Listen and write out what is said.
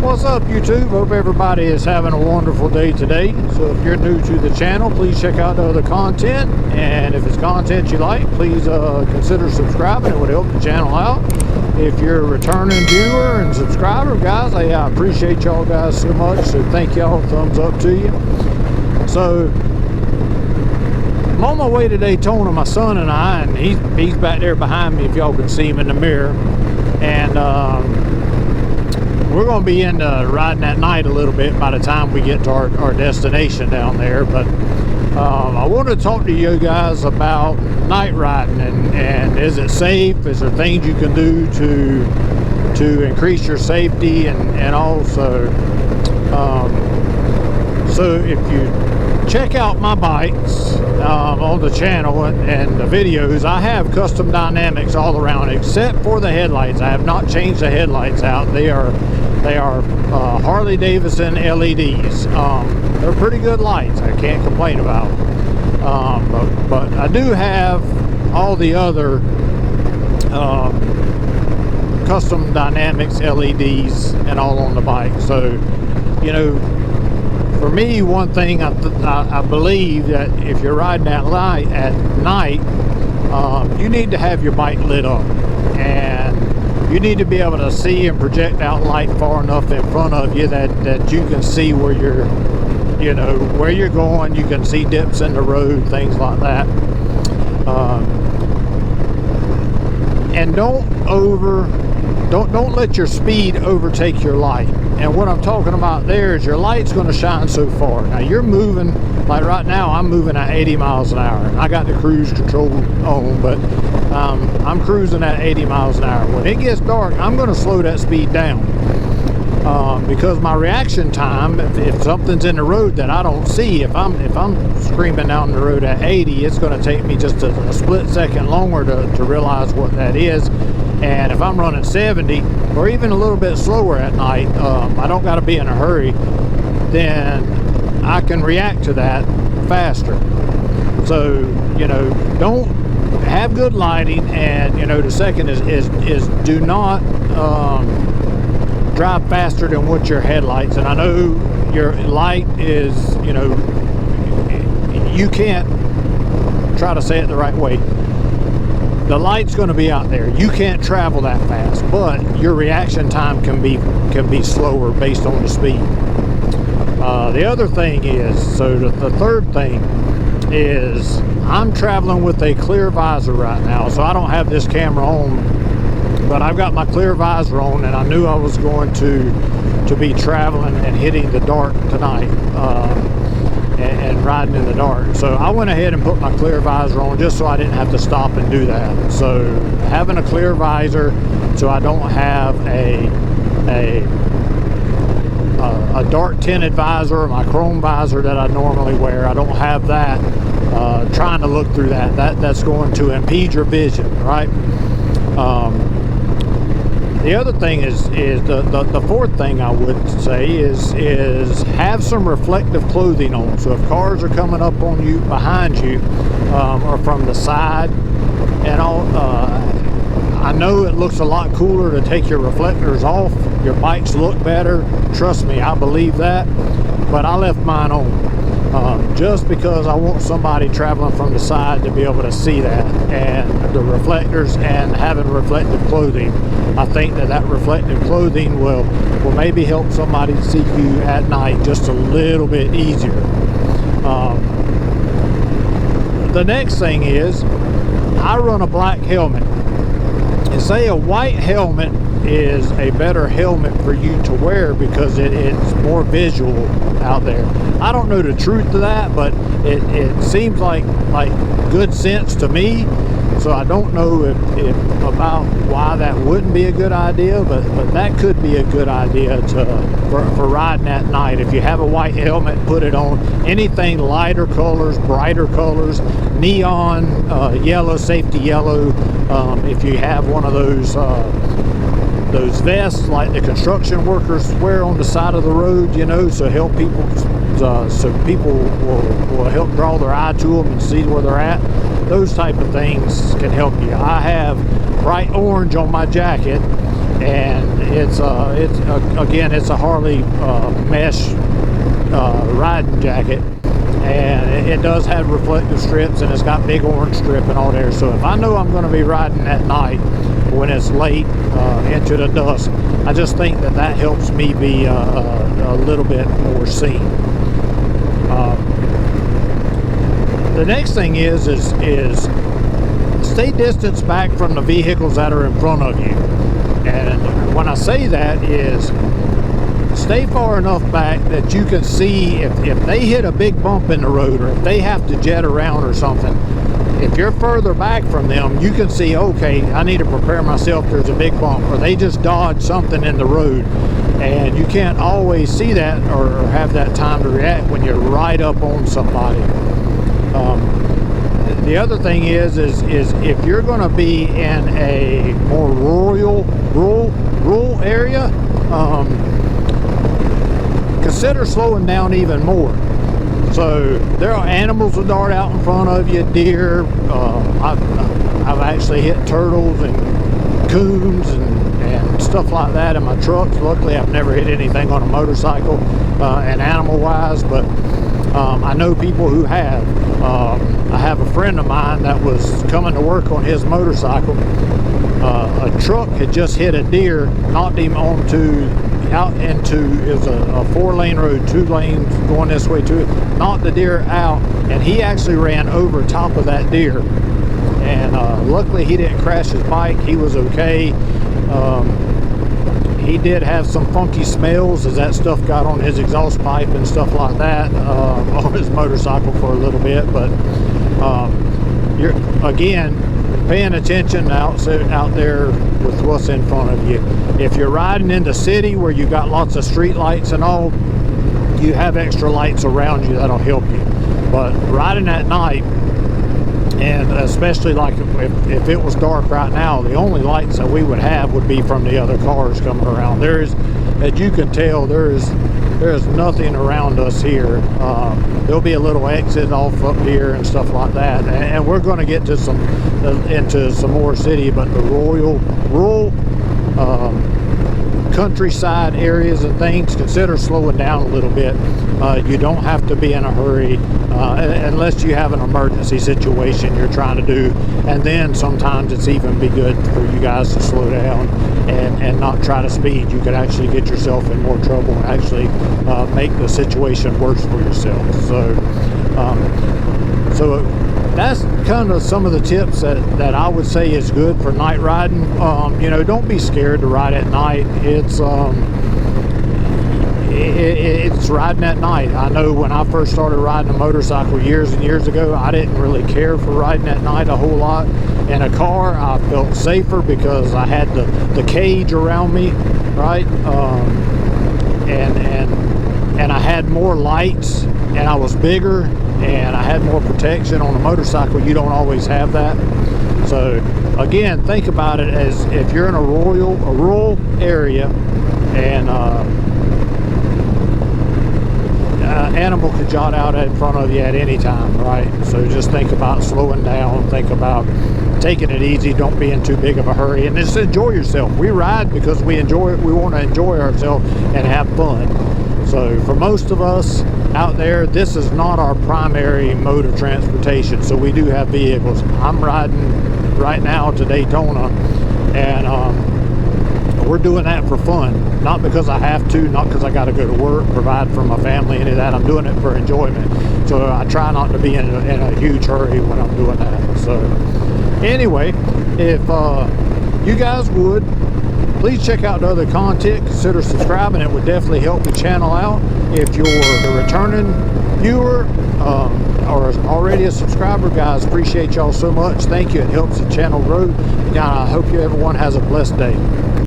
What's up, YouTube? Hope everybody is having a wonderful day today. So if you're new to the channel, please check out the other content, and if it's content you like, please consider subscribing. It would help the channel out. If you're a returning viewer and subscriber, guys, I appreciate y'all guys so much, so thank y'all. Thumbs up to you. So I'm on my way to Daytona, my son and I, and he's back there behind me if y'all can see him in the mirror. And we're going to be into riding at night a little bit by the time we get to our destination down there. But I want to talk to you guys about night riding, and is it safe? Is there things you can do to increase your safety, and also so if you check out my bikes on the channel and the videos, I have custom dynamics all around except for the headlights. I have not changed the headlights out. They are Harley Davidson LEDs. They're pretty good lights, I can't complain about. But I do have all the other custom dynamics LEDs and all on the bike. So, you know, for me, one thing I believe that if you're riding at night, you need to have your bike lit up, and you need to be able to see and project out light far enough in front of you that you can see where you're, you know, where you're going. You can see dips in the road, things like that. And don't let your speed overtake your light. And what I'm talking about there is your light's going to shine so far. Now you're moving, like right now I'm moving at 80 miles an hour. I got the cruise control on, but I'm cruising at 80 miles an hour. When it gets dark, I'm going to slow that speed down because my reaction time, if something's in the road that I don't see, if I'm screaming down the road at 80, it's going to take me just a split second longer to realize what that is. And if I'm running 70 or even a little bit slower at night, I don't got to be in a hurry, then I can react to that faster. So, you know, don't have good lighting. And, you know, the second is do not drive faster than what your headlights. And I know your light is, you know, you can't try to say it the right way. The light's going to be out there. You can't travel that fast, but your reaction time can be slower based on the speed. The other thing is, so the third thing is, I'm traveling with a clear visor right now, so I don't have this camera on, but I've got my clear visor on, and I knew I was going to be traveling and hitting the dark tonight. And riding in the dark, so I went ahead and put my clear visor on just so I didn't have to stop and do that. So having a clear visor, so I don't have a dark tinted visor or my chrome visor that I normally wear. I don't have that. Trying to look through that's going to impede your vision, right? The other thing is the fourth thing I would say is have some reflective clothing on. So if cars are coming up on you, behind you, or from the side and all, I know it looks a lot cooler to take your reflectors off. Your bikes look better. Trust me, I believe that. But I left mine on. Just because I want somebody traveling from the side to be able to see that, and the reflectors, and having reflective clothing. I think that reflective clothing will maybe help somebody see you at night just a little bit easier. The next thing is, I run a black helmet, and say a white helmet is a better helmet for you to wear because it's more visual out there. I don't know the truth to that, but it seems like good sense to me. So I don't know if about why that wouldn't be a good idea, but that could be a good idea for riding at night. If you have a white helmet, put it on. Anything lighter colors, brighter colors, neon, yellow, safety yellow. If you have one of those vests like the construction workers wear on the side of the road, you know, so people will help draw their eye to them and see where they're at. Those type of things can help you. I have bright orange on my jacket, and it's again, it's a Harley mesh riding jacket, and it does have reflective strips, and it's got big orange strip and all there. So if I know I'm going to be riding at night when it's late into the dusk, I just think that that helps me be a little bit more seen. The next thing is stay distance back from the vehicles that are in front of you. And when I say that is stay far enough back that you can see if they hit a big bump in the road, or if they have to jet around or something. If you're further back from them, you can see, okay, I need to prepare myself, there's a big bump, or they just dodged something in the road. And you can't always see that or have that time to react when you're right up on somebody. The other thing is if you're going to be in a more rural area, consider slowing down even more. So there are animals that dart out in front of you, deer. I've actually hit turtles and coons and stuff like that in my trucks. Luckily, I've never hit anything on a motorcycle and animal-wise, but I know people who have. I have a friend of mine that was coming to work on his motorcycle. A truck had just hit a deer, knocked him out into, it was a 4-lane road, 2 lanes going this way too, knocked the deer out, and he actually ran over top of that deer. And luckily he didn't crash his bike, he was okay. He did have some funky smells as that stuff got on his exhaust pipe and stuff like that on his motorcycle for a little bit, but you're again paying attention out there with what's in front of you. If you're riding in the city where you got lots of street lights and all, you have extra lights around you that'll help you. But riding at night, and especially like if it was dark right now, the only lights that we would have would be from the other cars coming around. There's, as you can tell, there's nothing around us here. There'll be a little exit off up here and stuff like that, and we're going to get to into some more city, but the rural countryside areas and things, consider slowing down a little bit. You don't have to be in a hurry unless you have an emergency situation you're trying to do, and then sometimes it's even be good for you guys to slow down and not try to speed. You could actually get yourself in more trouble and actually make the situation worse for yourself. So that's kind of some of the tips that I would say is good for night riding. You know, don't be scared to ride at night. It's riding at night. I know when I first started riding a motorcycle years and years ago, I didn't really care for riding at night a whole lot. In a car, I felt safer because I had the cage around me, right? And I had more lights, and I was bigger, and I had more protection. On a motorcycle, you don't always have that. So again, think about it as if you're in a rural area, and animal could jot out in front of you at any time, right? So just think about slowing down, think about taking it easy, don't be in too big of a hurry, and just enjoy yourself. We ride because we enjoy it. We want to enjoy ourselves and have fun. So for most of us out there, this is not our primary mode of transportation. So we do have vehicles. I'm riding right now to Daytona, and we're doing that for fun, not because I have to, not because I got to go to work, provide for my family, any of that. I'm doing it for enjoyment. So I try not to be in a huge hurry when I'm doing that. So anyway, if you guys would, please check out the other content, consider subscribing. It would definitely help the channel out. If you're a returning viewer or already a subscriber, guys, appreciate y'all so much. Thank you. It helps the channel grow. And I hope everyone has a blessed day.